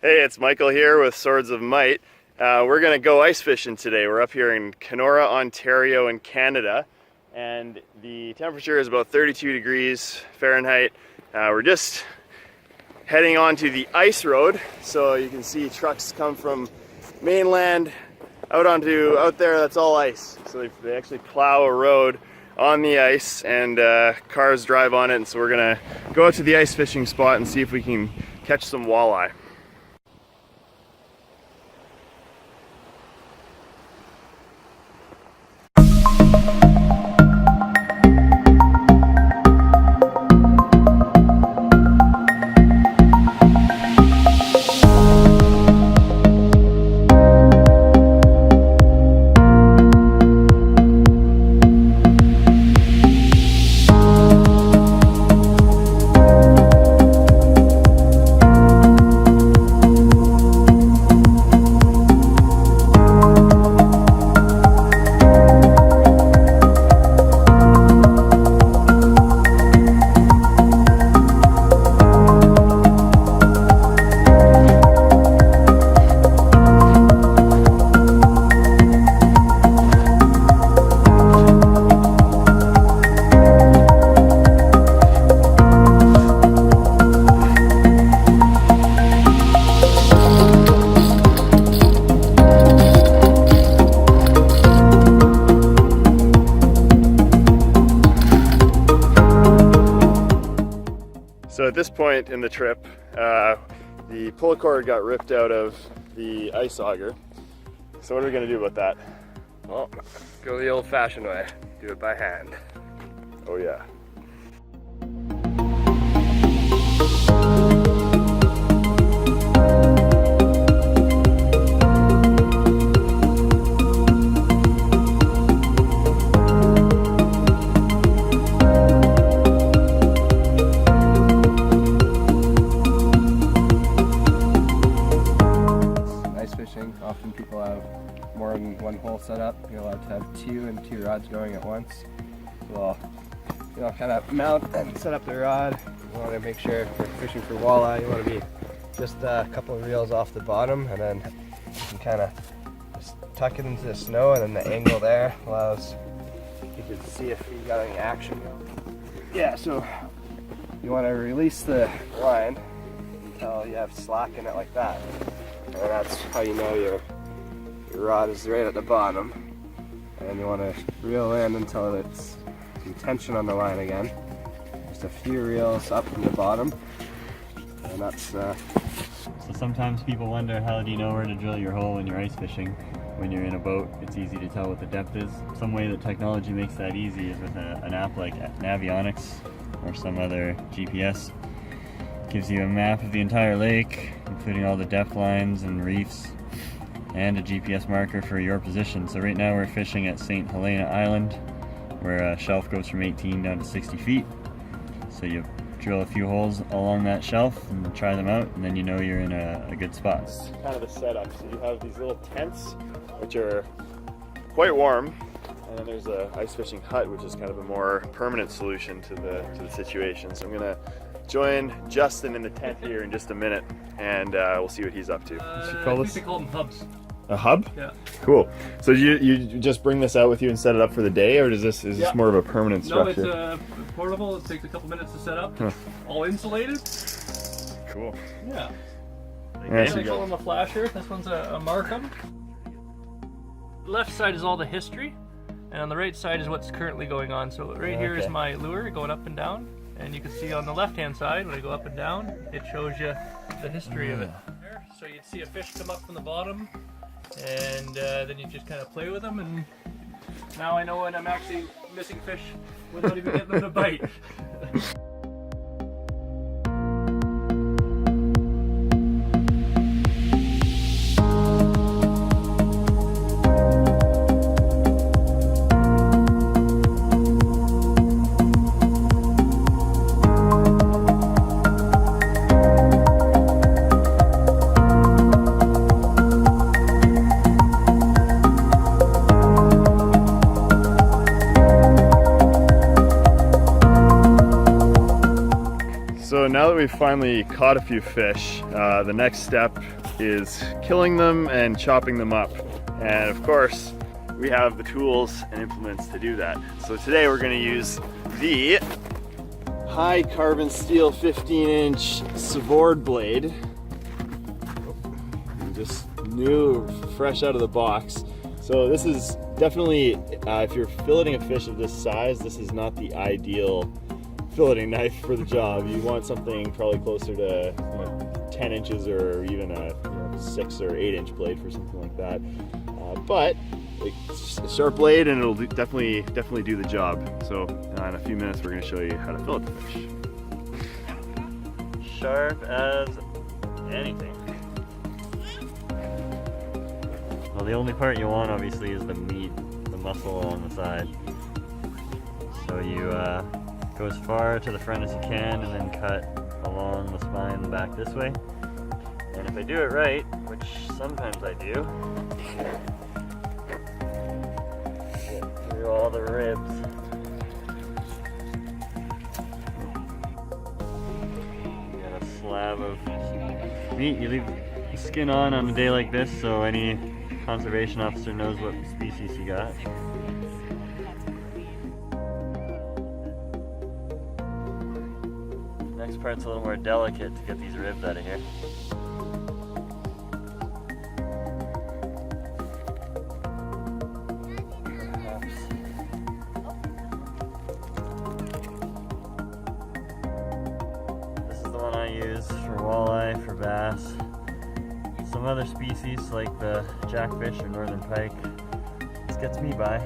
Hey, it's Michael here with Swords of Might. We're going to go ice fishing today. We're up here in Kenora, Ontario in Canada, and the temperature is about 32 degrees Fahrenheit. We're just heading onto the ice road, so you can see trucks come from mainland out there. That's all ice. So they actually plow a road on the ice, and cars drive on it. And so we're going to go out to the ice fishing spot and see if we can catch some walleye. So at this point in the trip, the pull cord got ripped out of the ice auger. So what are we going to do about that? Well, go the old-fashioned way. Do it by hand. Oh yeah. Often people have more than one hole set up. You're allowed to have two rods going at once. Well, kind of mount and set up the rod. You want to make sure if you're fishing for walleye, you want to be just a couple of reels off the bottom, and then you can kind of just tuck it into the snow, and then the angle there allows you to see if you got any action. Yeah, so you want to release the line until you have slack in it like that. And that's how you know your rod is right at the bottom. And you want to reel in until it's some tension on the line again. Just a few reels up from the bottom. And that's... So sometimes people wonder, how do you know where to drill your hole when you're ice fishing? When you're in a boat, it's easy to tell what the depth is. Some way that technology makes that easy is with an app like Navionics or some other GPS. Gives you a map of the entire lake, including all the depth lines and reefs, and a GPS marker for your position. So right now we're fishing at St. Helena Island, where a shelf goes from 18 down to 60 feet. So you drill a few holes along that shelf and try them out, and then you know you're in a good spot. It's kind of a setup. So you have these little tents, which are quite warm, and then there's a ice fishing hut, which is kind of a more permanent solution to the situation. So I'm gonna join Justin in the tent here in just a minute, and we'll see what he's up to. I think they call them hubs. A hub? Yeah. Cool. So you just bring this out with you and set it up for the day, or is this more of a permanent structure? No, it's portable. It takes a couple minutes to set up. Huh. All insulated. Cool. Yeah. There They you call go. them a flasher. This one's a Markham. The left side is all the history, and on the right side is what's currently going on. So right here is my lure going up and down. And you can see on the left-hand side, when I go up and down, it shows you the history of it. So you'd see a fish come up from the bottom, and then you just kind of play with them, and now I know when I'm actually missing fish without even getting them to bite. So now that we've finally caught a few fish, the next step is killing them and chopping them up. And of course, we have the tools and implements to do that. So today we're going to use the high carbon steel 15-inch Svord blade. Just new, fresh out of the box. So this is definitely, if you're filleting a fish of this size, this is not the ideal filleting knife for the job. You want something probably closer to 10 inches or even a 6 or 8 inch blade for something like that. But it's a sharp blade and it'll definitely do the job. So in a few minutes we're going to show you how to fillet the fish. Sharp as anything. Well, the only part you want obviously is the meat, the muscle on the side. So you go as far to the front as you can and then cut along the spine and back this way. And if I do it right, which sometimes I do, get through all the ribs. You got a slab of meat. You leave the skin on a day like this so any conservation officer knows what species you got. Next part's a little more delicate to get these ribs out of here. This is the one I use for walleye, for bass. Some other species like the jackfish or northern pike, this gets me by.